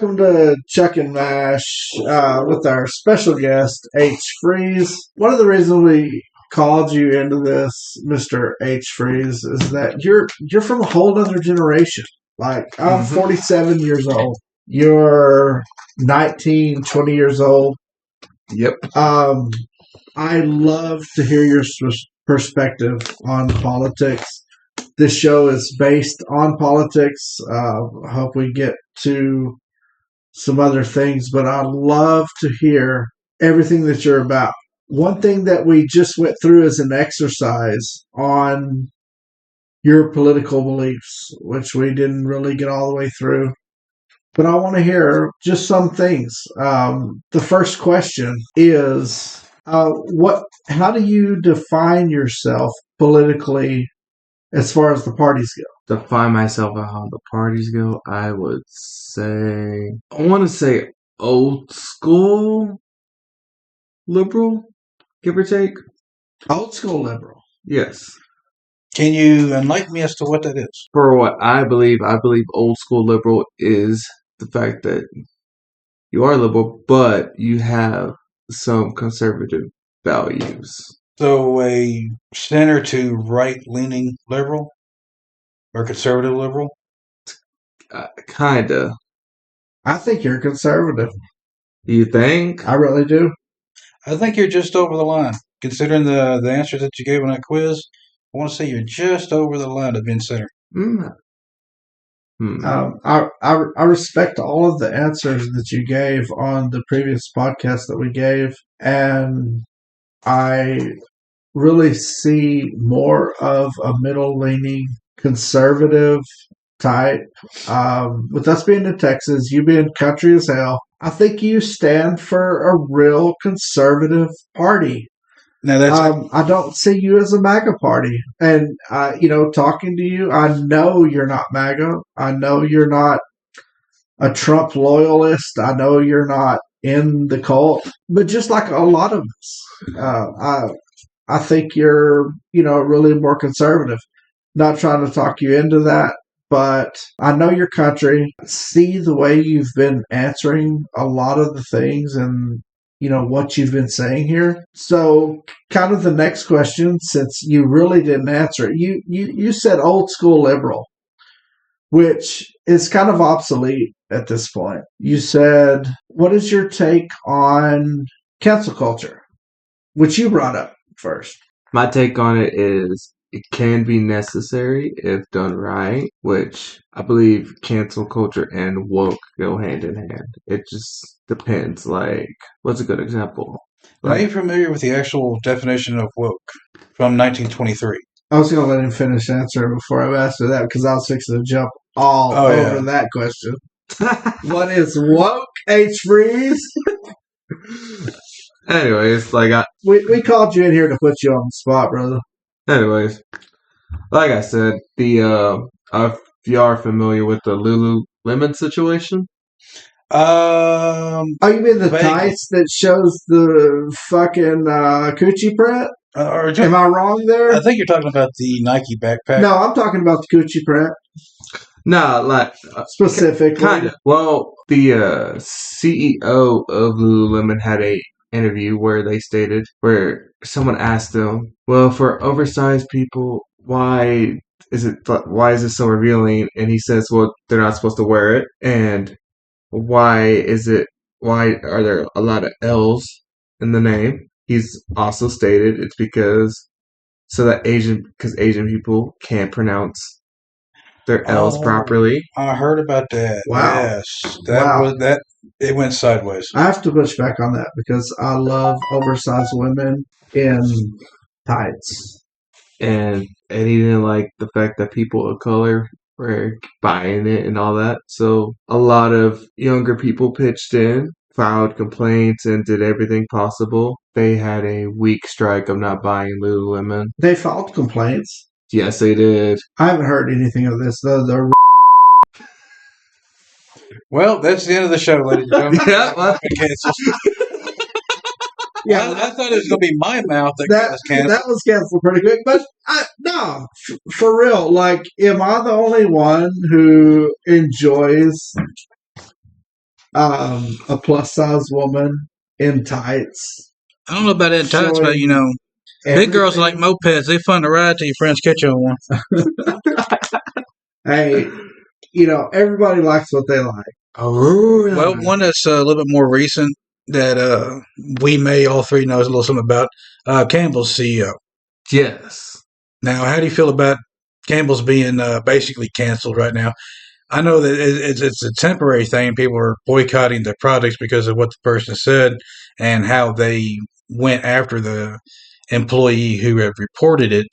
welcome to Chuck and Mash with our special guest, H Freeze. One of the reasons we called you into this, Mr. H Freeze, is that you're from a whole other generation. Like, I'm 47 years old. You're 19, 20 years old. Yep. I love to hear your perspective on politics. This show is based on politics. I hope we get to some other things, but I love to hear everything that you're about. One thing that we just went through is an exercise on your political beliefs, which we didn't really get all the way through. But I want to hear just some things. The first question is, how do you define yourself politically as far as the parties go? Define myself on how the parties go, I would say, I want to say old school liberal, give or take. Old school liberal. Yes. Can you enlighten me as to what that is? For what I believe old school liberal is the fact that you are liberal, but you have some conservative values. So a center to right-leaning liberal or conservative liberal? Kinda. I think you're conservative. You think? I really do. I think you're just over the line. Considering the answers that you gave on that quiz, I want to say you're just over the line of being center. I respect all of the answers that you gave on the previous podcast that we gave, and I really see more of a middle-leaning conservative type. With us being in Texas, you being country as hell, I think you stand for a real conservative party. Now that's I don't see you as a MAGA party. And, talking to you, I know you're not MAGA. I know you're not a Trump loyalist. I know you're not in the cult. But just like a lot of us, I think you're, really more conservative. Not trying to talk you into that, but I know your country. See the way you've been answering a lot of the things and what you've been saying here. So kind of the next question, since you really didn't answer it, you said old school liberal, which is kind of obsolete at this point. You said, what is your take on cancel culture, which you brought up first? My take on it is it can be necessary if done right, which I believe cancel culture and woke go hand in hand. It just depends. Like, what's a good example? Are you familiar with the actual definition of woke from 1923? I was going to let him finish answering before I asked that because I was fixing to jump all over that question. What is woke, H Freeze? Anyways, we called you in here to put you on the spot, brother. Anyways, like I said, if you are familiar with the Lululemon situation. Oh, you mean the tights that shows the fucking coochie print? Am I wrong there? I think you're talking about the Nike backpack. No, I'm talking about the coochie print. No, specifically. Kind of. Well, the CEO of Lululemon had a interview where someone asked him, well, for oversized people, why is this so revealing? And he says, well, they're not supposed to wear it. And why are there a lot of L's in the name? He's also stated it's because Asian people can't pronounce their L's properly. I heard about that. Wow. Yes. Was that. It went sideways. I have to push back on that because I love oversized women in tights. And he didn't like the fact that people of color were buying it and all that. So a lot of younger people pitched in, filed complaints, and did everything possible. They had a week strike of not buying Lululemon. They filed complaints? Yes, they did. I haven't heard anything of this, though. Well, that's the end of the show, ladies and gentlemen. Yeah, I thought it was going to be my mouth that got us canceled. That was canceled pretty quick. But no, for real. Like, am I the only one who enjoys a plus size woman in tights. I don't know about that tights, but big girls are like mopeds. They fun to ride till your friends catch you on one. Hey, everybody likes what they like. Well, one that's a little bit more recent that we may all three know a little something about Campbell's CEO. Yes. Now, how do you feel about Campbell's being basically canceled right now? I know that it's a temporary thing. People are boycotting their products because of what the person said and how they went after the employee who had reported it.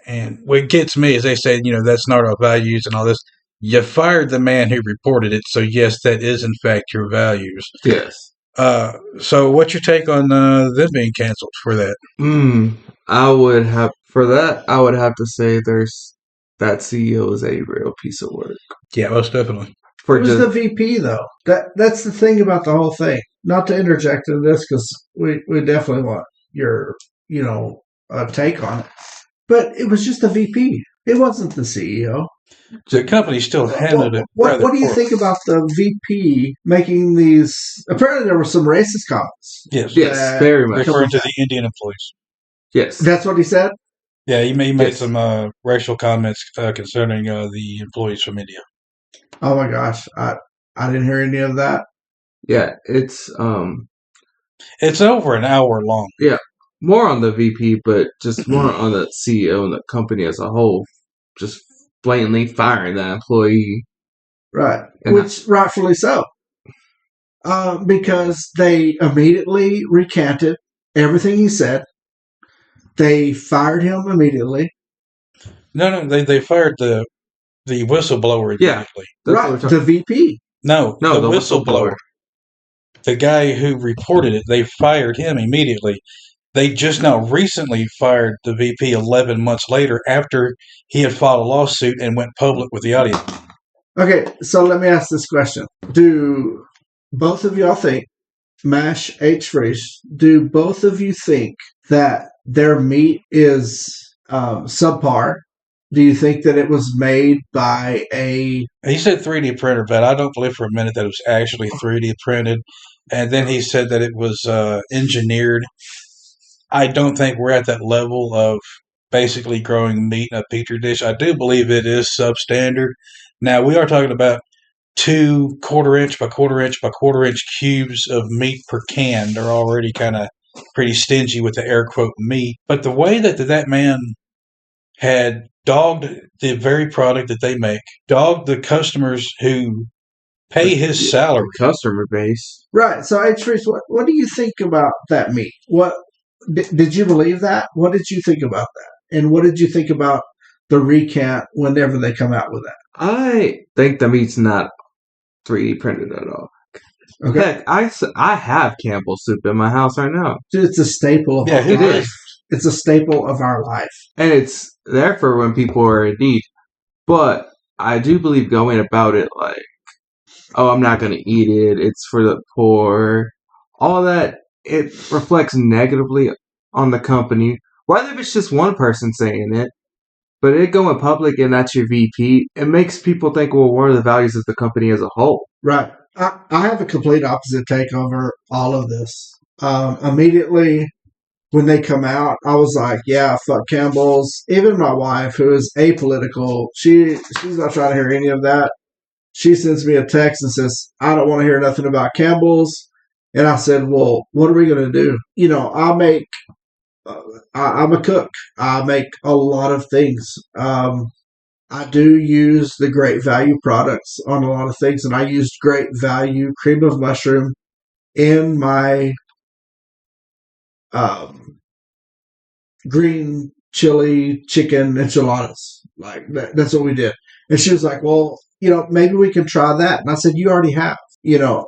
And what gets me is they say, that's not our values and all this. You fired the man who reported it, so yes, that is in fact your values. Yes. So what's your take on them being canceled for that? I would have to say that CEO is a real piece of work. Yeah, most definitely. It was the VP though. That's the thing about the whole thing. Not to interject into this because we definitely want your take on it. But it was just the VP. It wasn't the CEO. The company still handled it. What do you think about the VP making these? Apparently, there were some racist comments. Yes, very much. Referring to the Indian employees. Yes. That's what he said? Yeah, he made some racial comments concerning the employees from India. Oh my gosh, I didn't hear any of that. Yeah, it's over an hour long. Yeah, more on the VP, but just more on the CEO and the company as a whole, just blatantly firing that employee. Right, which rightfully so. Because they immediately recanted everything he said. They fired him immediately. No, they fired the whistleblower immediately. Yeah, right, the VP. No, the whistleblower. The guy who reported it, they fired him immediately. They just now recently fired the VP 11 months later after he had filed a lawsuit and went public with the audio. Okay, so let me ask this question. Do both of y'all think, MASH, H Freeze, do both of you think that their meat is subpar? Do you think that it was made by a... He said 3D printer, but I don't believe for a minute that it was actually 3D printed. And then he said that it was engineered. I don't think we're at that level of basically growing meat in a petri dish. I do believe it is substandard. Now, we are talking about 2 quarter-inch by quarter-inch by quarter-inch cubes of meat per can. They're already kind of pretty stingy with the air quote meat. But the way that man had dogged the very product that they make, dogged the customers who pay his salary. Customer base. Right. So, H Freeze, what do you think about that meat? What did you believe that? What did you think about that? And what did you think about the recant whenever they come out with that? I think the meat's not 3D printed at all. Okay. Heck, I have Campbell's soup in my house right now. Dude, it's a staple of our life. It is. It's a staple of our life. And it's there for when people are in need. But I do believe going about it like, oh, I'm not going to eat it. It's for the poor. All that, it reflects negatively on the company. Whether if it's just one person saying it, but it going public and that's your VP, it makes people think, well, what are the values of the company as a whole? Right. I have a complete opposite take over all of this. Immediately when they come out, I was like, yeah, fuck Campbell's. Even my wife, who is apolitical, she's not trying to hear any of that. She sends me a text and says, I don't want to hear nothing about Campbell's. And I said, well, what are we going to do? I'm a cook. I make a lot of things. I do use the Great Value products on a lot of things, and I used Great Value cream of mushroom in my green chili chicken enchiladas. Like that's what we did. And she was like, well, maybe we can try that. And I said, you already have.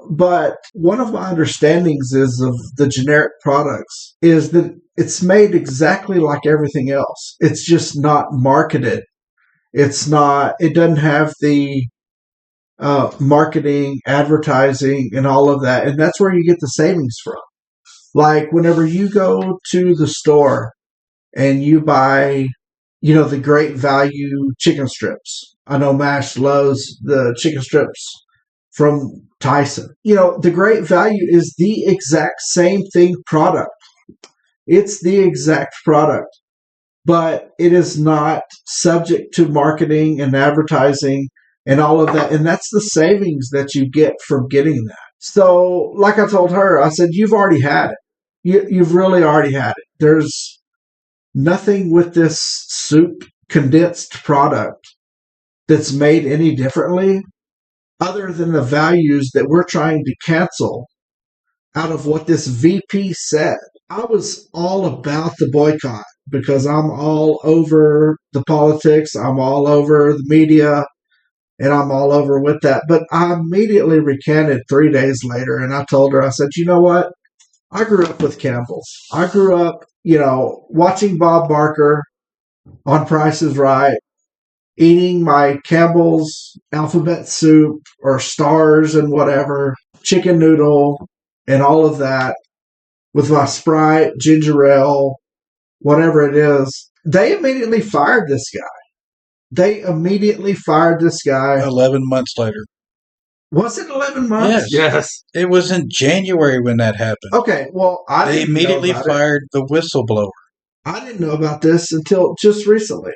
But one of my understandings is of the generic products is that it's made exactly like everything else. It's just not marketed. It doesn't have the marketing, advertising, and all of that. And that's where you get the savings from. Like whenever you go to the store and you buy, the Great Value chicken strips. I know MASH loves the chicken strips from Tyson. The great value is the exact same thing product. It's the exact product, but it is not subject to marketing and advertising and all of that. And that's the savings that you get from getting that. So, like I told her, I said, you've already had it. You've really already had it. There's nothing with this soup condensed product that's made any differently other than the values that we're trying to cancel out of what this VP said. I was all about the boycott because I'm all over the politics, I'm all over the media, and I'm all over with that. But I immediately recanted 3 days later, and I told her, I said, you know what? I grew up with Campbell's. I grew up, watching Bob Barker on Price is Right, eating my Campbell's alphabet soup or stars and whatever, chicken noodle and all of that with my Sprite, ginger ale, whatever it is. They immediately fired this guy. 11 months later. Was it 11 months? Yes. It was in January when that happened. Okay, well, They immediately fired the whistleblower. I didn't know about this until just recently.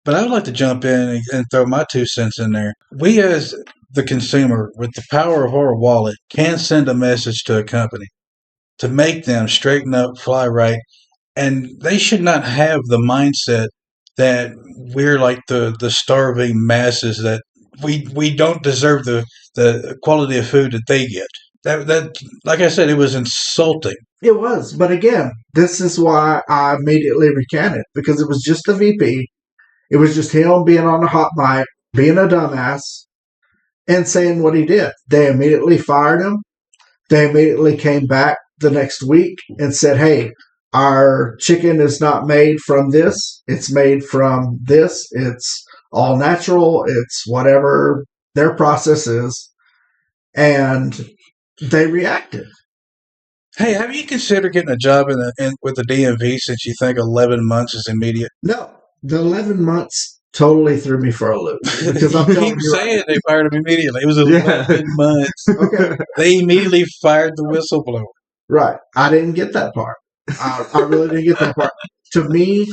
But I would like to jump in and throw my 2 cents in there. We as the consumer, with the power of our wallet, can send a message to a company to make them straighten up, fly right, and they should not have the mindset that we're like the starving masses, that we don't deserve the quality of food that they get. That like I said, it was insulting. It was, but again, this is why I immediately recanted, because it was just the VP. It was just him being on the hot mic, being a dumbass, and saying what he did. They immediately fired him. They immediately came back the next week and said, hey, our chicken is not made from this. It's made from this. It's all natural. It's whatever their process is. And they reacted. Hey, have you considered getting a job with the DMV since you think 11 months is immediate? No, the 11 months totally threw me for a loop. Because I'm you telling keep you saying right, they fired him immediately. It was 11 months. Okay. They immediately fired the whistleblower. Right. I didn't get that part. I really didn't get that part. To me,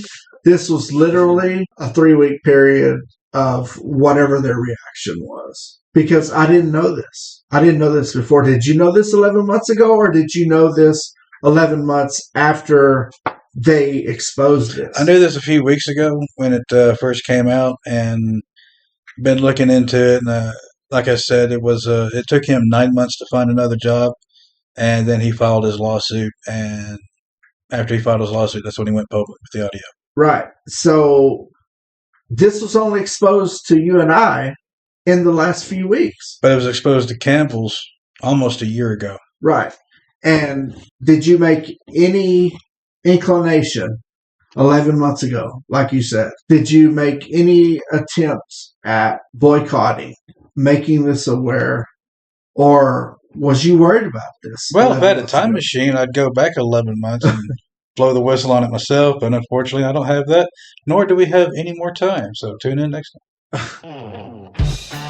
this was literally a 3-week period of whatever their reaction was. Because I didn't know this. I didn't know this before. Did you know this 11 months ago, or did you know this 11 months after they exposed this? I knew this a few weeks ago when it first came out, and been looking into it. And like I said, it took him 9 months to find another job, and then he filed his lawsuit. And after he filed his lawsuit, that's when he went public with the audio. Right. So this was only exposed to you and I in the last few weeks. But it was exposed to Campbell's almost a year ago. Right. And did you make any inclination 11 months ago, like you said? Did you make any attempts at boycotting, making this aware, or was you worried about this? Well, if I had a time machine, I'd go back 11 months and blow the whistle on it myself. But unfortunately, I don't have that, nor do we have any more time. So tune in next time.